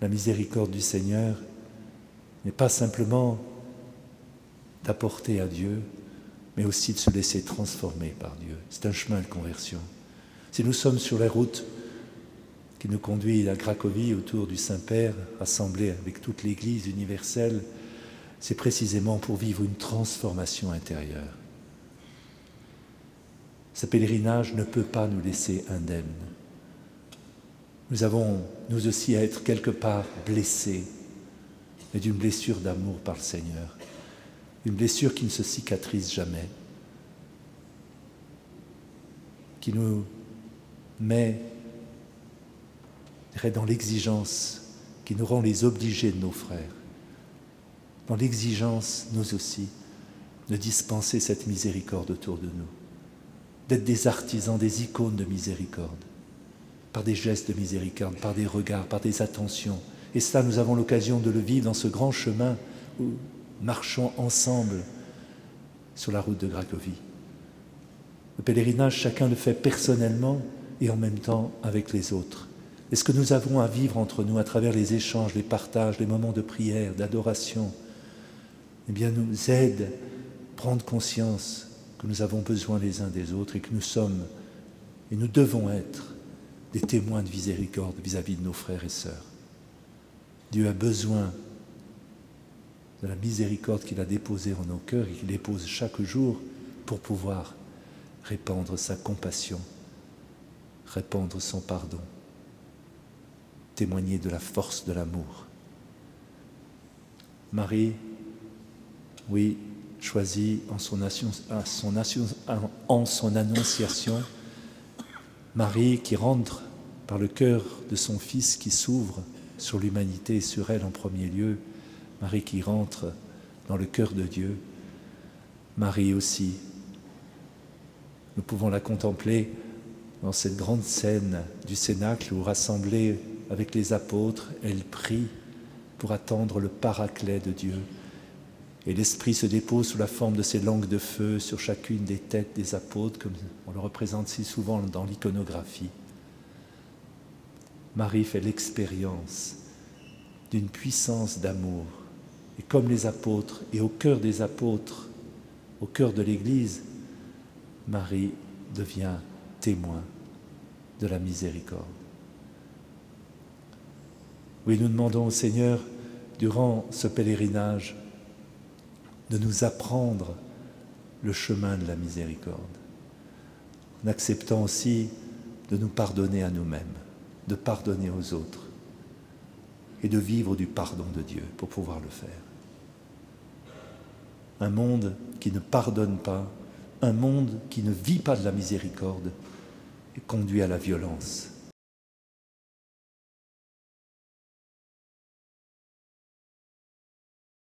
La miséricorde du Seigneur n'est pas simplement d'apporter à Dieu, mais aussi de se laisser transformer par Dieu. C'est un chemin de conversion. Si nous sommes sur la route qui nous conduit à Cracovie, autour du Saint-Père, rassemblés avec toute l'Église universelle, c'est précisément pour vivre une transformation intérieure. Ce pèlerinage ne peut pas nous laisser indemnes. Nous avons, nous aussi, à être quelque part blessés, mais d'une blessure d'amour par le Seigneur. Une blessure qui ne se cicatrise jamais, qui nous met dans l'exigence, qui nous rend les obligés de nos frères, dans l'exigence, nous aussi, de dispenser cette miséricorde autour de nous, d'être des artisans, des icônes de miséricorde, par des gestes de miséricorde, par des regards, par des attentions. Et cela, nous avons l'occasion de le vivre dans ce grand chemin où marchons ensemble sur la route de Cracovie. Le pèlerinage, chacun le fait personnellement et en même temps avec les autres. Et ce que nous avons à vivre entre nous à travers les échanges, les partages, les moments de prière, d'adoration, eh bien nous aide à prendre conscience que nous avons besoin les uns des autres et que nous sommes et nous devons être des témoins de miséricorde vis-à-vis de nos frères et sœurs. Dieu a besoin de la miséricorde qu'il a déposée en nos cœurs et qu'il dépose chaque jour pour pouvoir répandre sa compassion, répandre son pardon, témoigner de la force de l'amour. Marie, oui, choisit en son annonciation, Marie qui rentre par le cœur de son Fils qui s'ouvre sur l'humanité et sur elle en premier lieu, Marie qui rentre dans le cœur de Dieu, Marie aussi. Nous pouvons la contempler dans cette grande scène du Cénacle où, rassemblée avec les apôtres, elle prie pour attendre le paraclet de Dieu. Et l'Esprit se dépose sous la forme de ces langues de feu sur chacune des têtes des apôtres, comme on le représente si souvent dans l'iconographie. Marie fait l'expérience d'une puissance d'amour. Et comme les apôtres, et au cœur des apôtres, au cœur de l'Église, Marie devient témoin de la miséricorde. Oui, nous demandons au Seigneur, durant ce pèlerinage, de nous apprendre le chemin de la miséricorde, en acceptant aussi de nous pardonner à nous-mêmes, de pardonner aux autres et de vivre du pardon de Dieu pour pouvoir le faire. Un monde qui ne pardonne pas, un monde qui ne vit pas de la miséricorde, conduit à la violence.